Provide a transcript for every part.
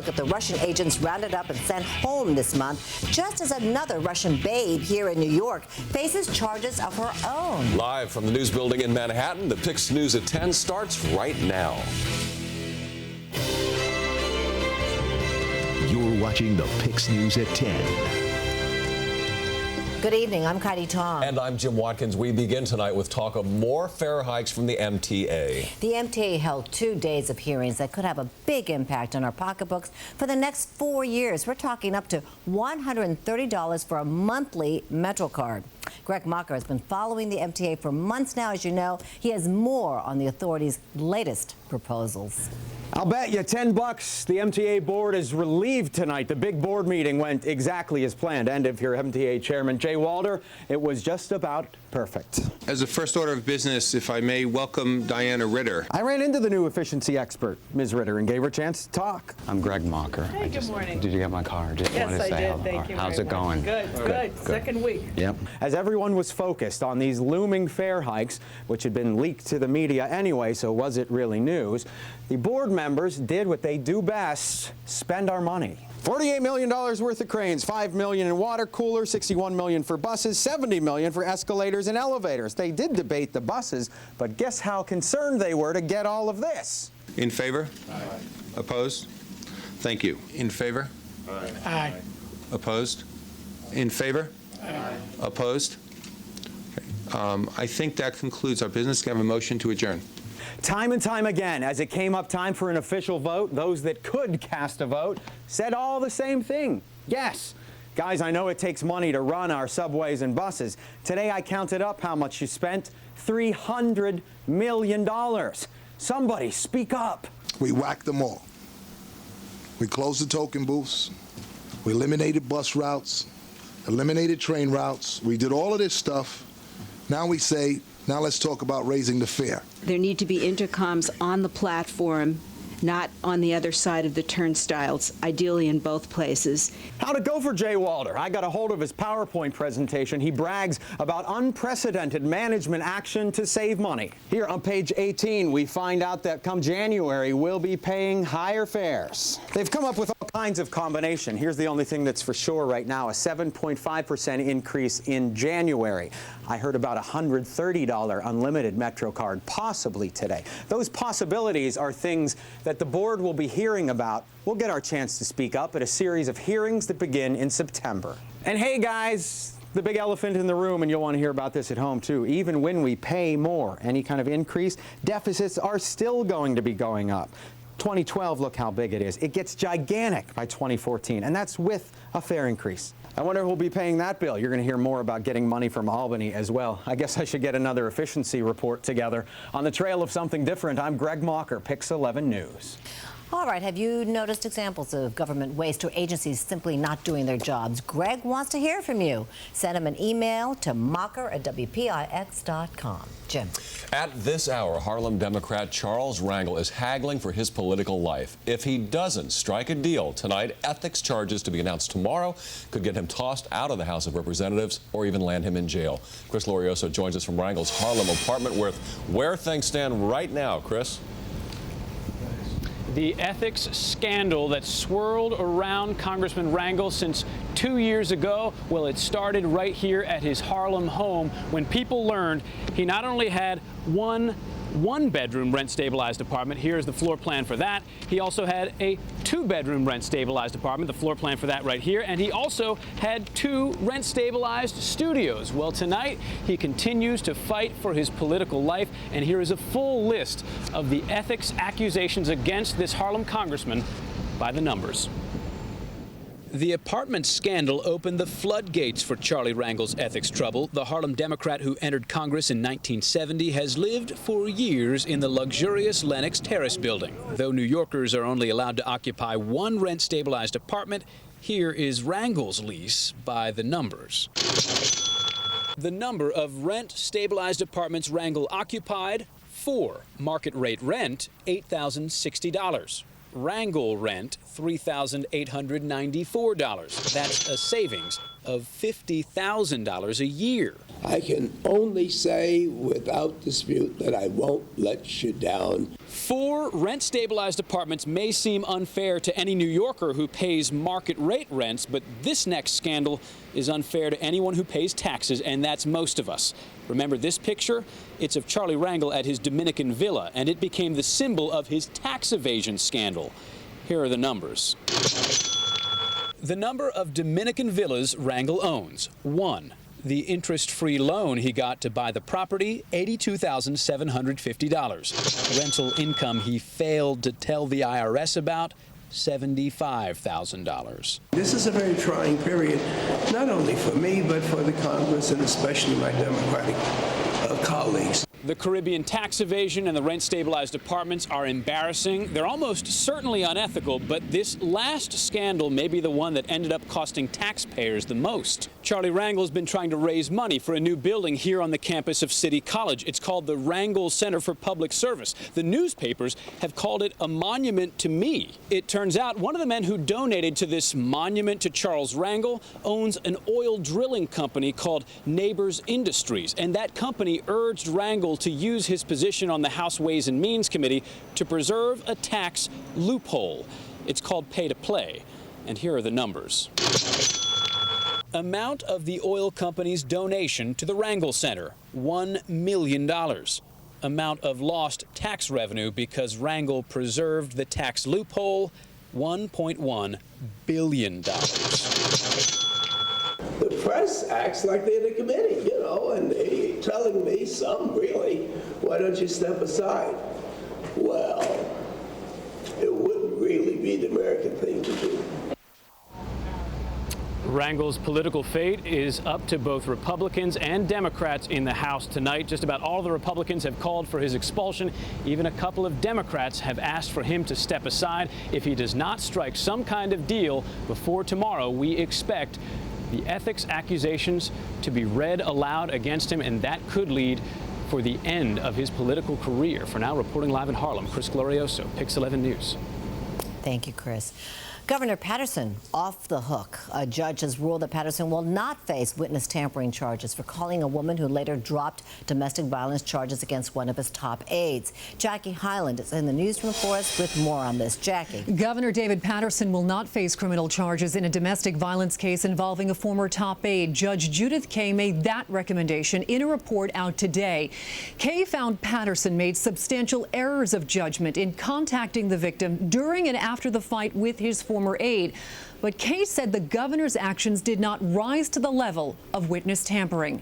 look at the Russian agents rounded up and sent home this month, just as another Russian babe here in New York faces charges of her own. Live from the News Building in Manhattan, the PIX News at 10 starts right now. You're watching the PIX News at 10. Good evening. I'm Tong. And I'm Jim Watkins. We begin tonight with talk of more fare hikes from the MTA. The MTA held 2 days of hearings that could have a big impact on our pocketbooks for the next 4 years. We're talking up to $130 for a monthly Metro card. Greg Mocker has been following the MTA for months now. As you know, he has more on the authorities' latest proposals. I'll bet you $10 the MTA board is relieved tonight. The big board meeting went exactly as planned. And if you're MTA Chairman Jay Walder, it was just about perfect. As a first order of business, if I may welcome Diana Ritter. I ran into the new efficiency expert, Ms. Ritter, and gave her a chance to talk. I'm Greg Mocker. Hey, good morning. Did you get my card? Yes, I did. Thank you. How's it going? Good. Second week. Yep. As everyone was focused on these looming fare hikes, which had been leaked to the media anyway, so was it really news? The board members did what they do best, spend our money. $48 million worth of cranes, $5 million in water coolers, $61 million for buses, $70 million for escalators and elevators. They did debate the buses, but guess how concerned they were to get all of this? In favor? Aye. Opposed? Thank you. In favor? Aye. Aye. Opposed? In favor? Aye. Opposed? Okay. I think that concludes our business. Can I have a motion to adjourn? Time and time again, as it came up time for an official vote, those that could cast a vote said all the same thing. Yes. Guys, I know it takes money to run our subways and buses. Today I counted up how much you spent. $300 million. Somebody speak up. We whacked them all. We closed the token booths. We eliminated bus routes, eliminated train routes. We did all of this stuff. Now we say, now let's talk about raising the fare. There need to be intercoms on the platform, not on the other side of the turnstiles, ideally in both places. How'd it go for Jay Walder? I got a hold of his PowerPoint presentation. He brags about unprecedented management action to save money. Here on page 18, we find out that come January, we'll be paying higher fares. They've come up with all kinds of combination. Here's the only thing that's for sure right now, a 7.5% increase in January. I heard about a $130 unlimited Metro card possibly today. Those possibilities are things that the board will be hearing about. We'll get our chance to speak up at a series of hearings that begin in September. And hey guys, the big elephant in the room, and you'll want to hear about this at home too, even when we pay more, any kind of increase, deficits are still going to be going up. 2012, look how big it is. It gets gigantic by 2014, and that's with a fare increase. I wonder who'll be paying that bill. You're going to hear more about getting money from Albany as well. I guess I should get another efficiency report together. On the trail of something different, I'm Greg Mocker, PIX 11 News. All right, have you noticed examples of government waste or agencies simply not doing their jobs? Greg wants to hear from you. Send him an email to mocker@WPIX.com. Jim. At this hour, Harlem Democrat Charles Rangel is haggling for his political life. If he doesn't strike a deal tonight, ethics charges to be announced tomorrow could get him tossed out of the House of Representatives or even land him in jail. Chris Lorioso joins us from Rangel's Harlem apartment with where things stand right now. Chris? The ethics scandal that swirled around Congressman Rangel since 2 years ago, well, it started right here at his Harlem home when people learned he not only had one-bedroom rent-stabilized apartment. Here's the floor plan for that. He also had a 2-bedroom rent-stabilized apartment, the floor plan for that right here, and he also had 2 rent-stabilized studios. Well, tonight, he continues to fight for his political life, and here is a full list of the ethics accusations against this Harlem congressman by the numbers. The apartment scandal opened the floodgates for Charlie Rangel's ethics trouble. The Harlem Democrat who entered Congress in 1970 has lived for years in the luxurious Lenox Terrace building. Though New Yorkers are only allowed to occupy 1 rent-stabilized apartment, here is Rangel's lease by the numbers. The number of rent-stabilized apartments Rangel occupied, 4. Market rate rent, $8,060. Rangel rent, $3,894. That's a savings of $50,000 a year. I can only say without dispute that I won't let you down. 4 rent-stabilized apartments may seem unfair to any New Yorker who pays market-rate rents, but this next scandal is unfair to anyone who pays taxes, and that's most of us. Remember this picture? It's of Charlie Rangel at his Dominican villa, and it became the symbol of his tax evasion scandal. Here are the numbers. The number of Dominican villas Rangel owns: 1. The interest-free loan he got to buy the property, $82,750. Rental income he failed to tell the IRS about, $75,000. This is a very trying period, not only for me, but for the Congress and especially my Democratic colleagues. The Caribbean tax evasion and the rent-stabilized apartments are embarrassing. They're almost certainly unethical, but this last scandal may be the one that ended up costing taxpayers the most. Charlie Rangel's been trying to raise money for a new building here on the campus of City College. It's called the Rangel Center for Public Service. The newspapers have called it a monument to me. It turns out one of the men who donated to this monument to Charles Rangel owns an oil drilling company called Neighbors Industries, and that company urged Rangel to use his position on the House Ways and Means Committee to preserve a tax loophole. It's called pay to play. And here are the numbers. Amount of the oil company's donation to the Rangel Center, $1 million. Amount of lost tax revenue because Rangel preserved the tax loophole, $1.1 billion. The press acts like they're the committee, you know, and they're telling me, some really, why don't you step aside? Well, it wouldn't really be the American thing to do. Rangel's political fate is up to both Republicans and Democrats in the House tonight. Just about all the Republicans have called for his expulsion. Even a couple of Democrats have asked for him to step aside. If he does not strike some kind of deal before tomorrow, we expect the ethics accusations to be read aloud against him, and that could lead for the end of his political career. For now, reporting live in Harlem, Chris Glorioso, PIX 11 News. Thank you, Chris. Governor Patterson off the hook. A judge has ruled that Patterson will not face witness tampering charges for calling a woman who later dropped domestic violence charges against one of his top aides. Jackie Hyland is in the newsroom for us with more on this. Jackie. Governor David Patterson will not face criminal charges in a domestic violence case involving a former top aide. Judge Judith Kaye made that recommendation in a report out today. Kaye found Patterson made substantial errors of judgment in contacting the victim during and after the fight with his former aide. But Kaye said the governor's actions did not rise to the level of witness tampering.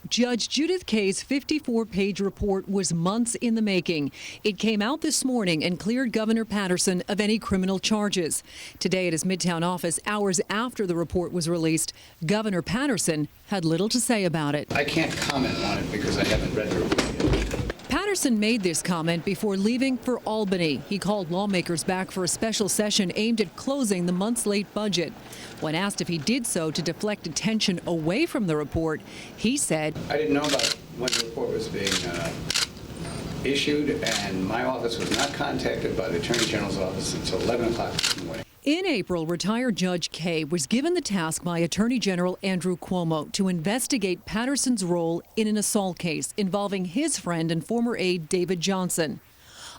Judge Judith Kaye's 54-page report was months in the making. It came out this morning and cleared Governor Patterson of any criminal charges. Today at his Midtown office, hours after the report was released, Governor Patterson had little to say about it. I can't comment on it because I haven't read the report yet. Patterson made this comment before leaving for Albany. He called lawmakers back for a special session aimed at closing the month's late budget. When asked if he did so to deflect attention away from the report, he said, I didn't know about when the report was being issued, and my office was not contacted by the Attorney General's office until 11 o'clock this morning. In April, retired Judge Kaye was given the task by Attorney General Andrew Cuomo to investigate Patterson's role in an assault case involving his friend and former aide David Johnson.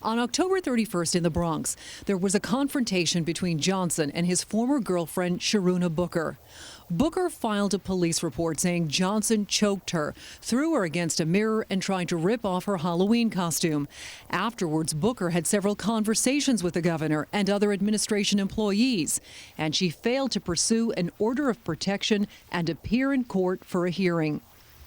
On October 31st in the Bronx, there was a confrontation between Johnson and his former girlfriend, Sharuna Booker. Booker filed a police report saying Johnson choked her, threw her against a mirror, and tried to rip off her Halloween costume. Afterwards, Booker had several conversations with the governor and other administration employees, and she failed to pursue an order of protection and appear in court for a hearing.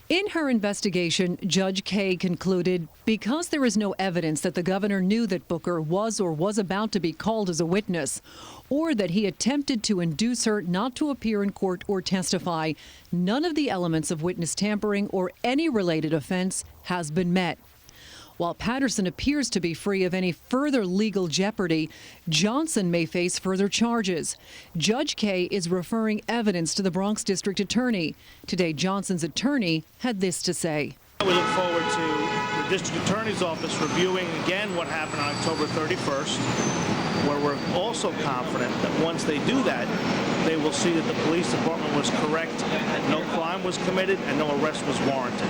In her investigation, Judge Kaye concluded because there is no evidence that the governor knew that Booker was or was about to be called as a witness, or that he attempted to induce her not to appear in court or testify, none of the elements of witness tampering or any related offense has been met. While Patterson appears to be free of any further legal jeopardy, Johnson may face further charges. Judge Kaye is referring evidence to the Bronx District Attorney. Today, Johnson's attorney had this to say. We look forward to the District Attorney's Office reviewing again what happened on October 31st. where we're also confident that once they do that, they will see that the police department was correct, that no crime was committed, and no arrest was warranted.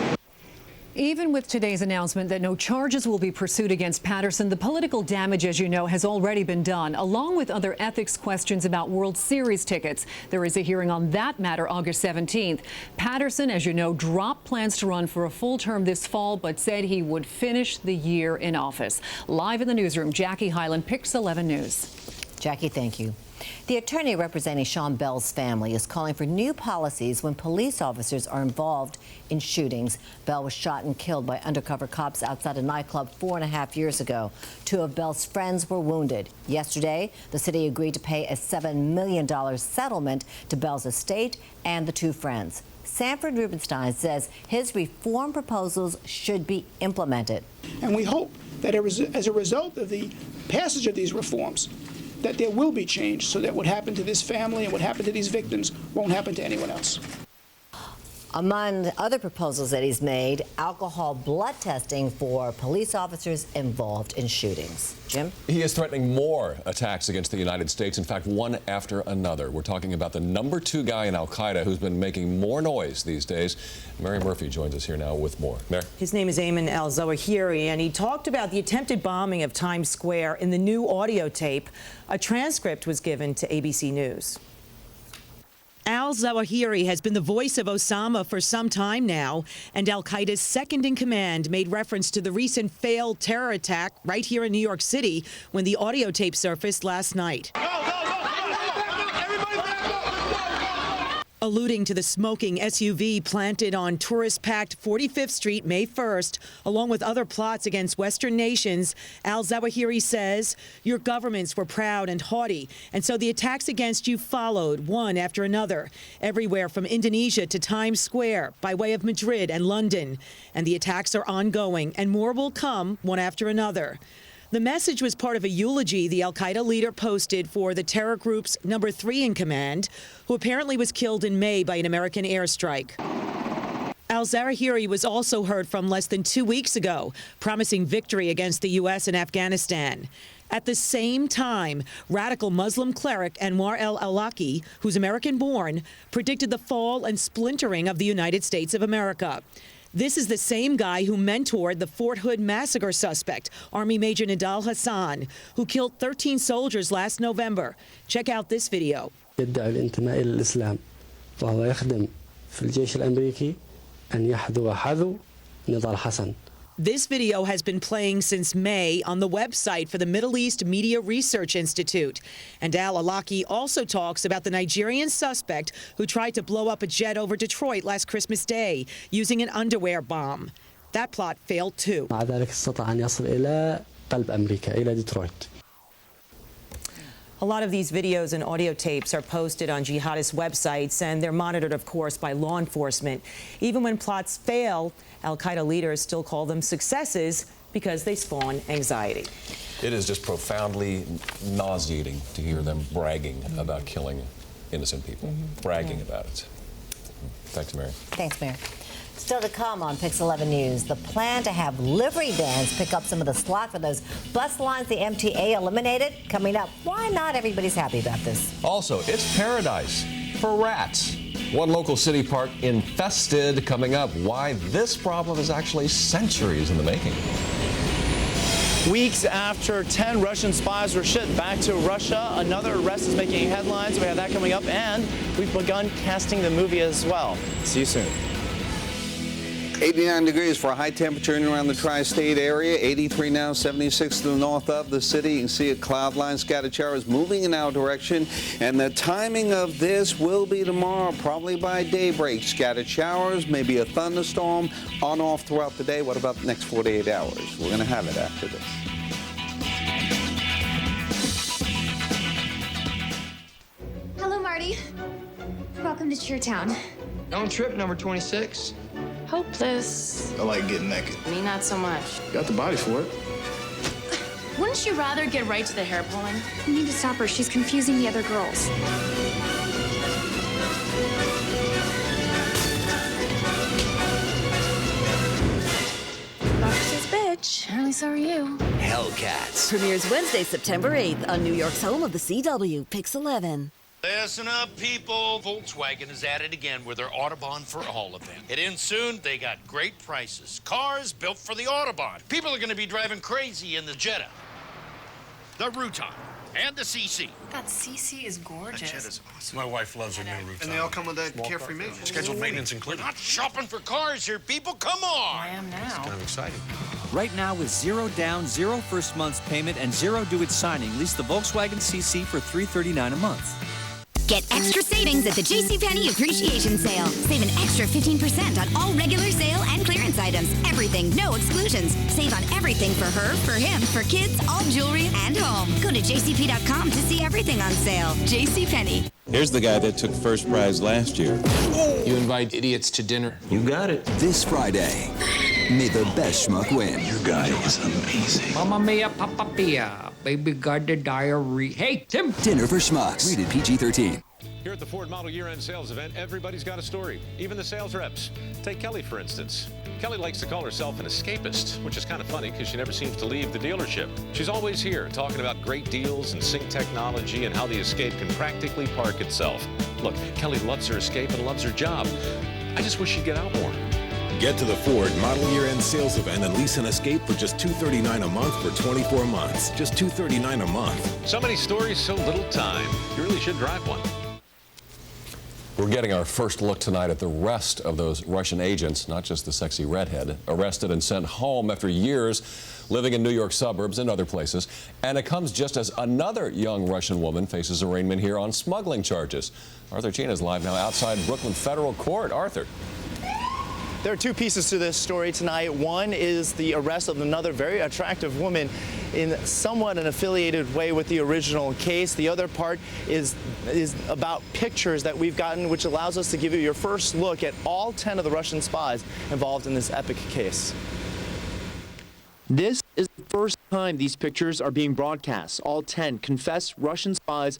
Even with today's announcement that no charges will be pursued against Patterson, the political damage, as you know, has already been done, along with other ethics questions about World Series tickets. There is a hearing on that matter August 17th. Patterson, as you know, dropped plans to run for a full term this fall, but said he would finish the year in office. Live in the newsroom, Jackie Hyland, PIX 11 News. Jackie, thank you. The attorney representing Sean Bell's family is calling for new policies when police officers are involved in shootings. Bell was shot and killed by undercover cops outside a nightclub 4.5 years ago. 2 of Bell's friends were wounded. Yesterday, the city agreed to pay a $7 million settlement to Bell's estate and the 2 friends. Sanford Rubenstein says his reform proposals should be implemented. And we hope that as a result of the passage of these reforms, that there will be change so that what happened to this family and what happened to these victims won't happen to anyone else. Among other proposals that he's made, alcohol blood testing for police officers involved in shootings. Jim? He is threatening more attacks against the United States, in fact, one after another. We're talking about the #2 guy in al-Qaeda who's been making more noise these days. Mary Murphy joins us here now with more. Mary? His name is Ayman al-Zawahiri, and he talked about the attempted bombing of Times Square in the new audio tape. A transcript was given to ABC News. Al-Zawahiri has been the voice of Osama for some time now, and al-Qaeda's second-in-command made reference to the recent failed terror attack right here in New York City when the audio tape surfaced last night. Alluding to the smoking SUV planted on tourist-packed 45th Street May 1st, along with other plots against Western nations, al-Zawahiri says, your governments were proud and haughty, and so the attacks against you followed, one after another, everywhere from Indonesia to Times Square, by way of Madrid and London. And the attacks are ongoing, and more will come, one after another. The message was part of a eulogy the al-Qaeda leader posted for the terror group's #3 in command, who apparently was killed in May by an American airstrike. Al-Zawahiri was also heard from less than 2 weeks ago, promising victory against the U.S. and Afghanistan. At the same time, radical Muslim cleric Anwar al-Awlaki, who's American-born, predicted the fall and splintering of the United States of America. This is the same guy who mentored the Fort Hood massacre suspect, Army Major Nidal Hassan, who killed 13 soldiers last November. Check out this video. يدعي الانتماء إلى الإسلام وهو يخدم في الجيش الأمريكي أن يحذو حذو نضال حسن. This video has been playing since May on the website for the Middle East Media Research Institute. And al-Awlaki also talks about the Nigerian suspect who tried to blow up a jet over Detroit last Christmas Day using an underwear bomb. That plot failed too. مع ذلك استطاع أن يصل إلى قلب أمريكا إلى ديترويت. A lot of these videos and audio tapes are posted on jihadist websites, and they're monitored, of course, by law enforcement. Even when plots fail, al-Qaeda leaders still call them successes because they spawn anxiety. It is just profoundly nauseating to hear them bragging about killing innocent people, bragging about it. Thanks, Mary. Thanks, Mary. Still to come on PIX 11 News, the plan to have livery vans pick up some of the slack for those bus lines the MTA eliminated. Coming up, why not everybody's happy about this? Also, it's paradise for rats. One local city park infested. Coming up, why this problem is actually centuries in the making. Weeks after 10 Russian spies were shipped back to Russia, another arrest is making headlines. We have that coming up, and we've begun casting the movie as well. See you soon. 89 degrees for a high temperature in and around the tri-state area. 83 now, 76 to the north of the city. You can see a cloud line, scattered showers moving in our direction. And the timing of this will be tomorrow, probably by daybreak. Scattered showers, maybe a thunderstorm, on-off throughout the day. What about the next 48 hours? We're going to have it after this. Hello, Marty. Welcome to Cheertown. On trip number 26. Hopeless. I like getting naked. Me, not so much. Got the body for it. Wouldn't you rather get right to the hair pulling? We need to stop her. She's confusing the other girls. Doctor says bitch. much. At least so are you. Hellcats premieres Wednesday, September 8th on New York's home of the CW, PIX 11. Listen up, people. Volkswagen is at it again with their Autobahn for All event. It ends soon. They got great prices. Cars built for the Autobahn. People are going to be driving crazy in the Jetta, the Rutan, and the CC. That CC is gorgeous. That Jetta's awesome. My wife loves her new Rutan. And they all come with that carefree maintenance. Scheduled maintenance included. We're not shopping for cars here, people. Come on. I am now. Kind of exciting. Right now, with 0 down, 0 first month's payment, and 0 due at signing, lease the Volkswagen CC for $339 a month. Get extra savings at the JCPenney Appreciation Sale. Save an extra 15% on all regular sale and clearance items. Everything, no exclusions. Save on everything for her, for him, for kids, all jewelry, and home. Go to jcp.com to see everything on sale. JCPenney. Here's the guy that took first prize last year. You invite idiots to dinner. You got it. This Friday, may the best schmuck win. Your guy is amazing. Mamma mia, papa pia. Baby got the diarrhea. Hey, Tim. Dinner for schmucks. Rated PG-13. Here at the Ford Model Year-End Sales Event, everybody's got a story, even the sales reps. Take Kelly, for instance. Kelly likes to call herself an escapist, which is kind of funny because she never seems to leave the dealership. She's always here talking about great deals and sync technology and how the Escape can practically park itself. Look, Kelly loves her Escape and loves her job. I just wish she'd get out more. Get to the Ford Model Year-End Sales Event and lease an Escape for just $239 a month for 24 months. Just $239 a month. So many stories, so little time. You really should drive one. We're getting our first look tonight at the rest of those Russian agents, not just the sexy redhead, arrested and sent home after years living in New York suburbs and other places. And it comes just as another young Russian woman faces arraignment here on smuggling charges. Arthur Chena is live now outside Brooklyn Federal Court. Arthur. There are two pieces to this story tonight. One is the arrest of another very attractive woman in somewhat an affiliated way with the original case. The other part is about pictures that we've gotten, which allows us to give you your first look at all 10 of the Russian spies involved in this epic case. This is the first time these pictures are being broadcast. All 10 confessed Russian spies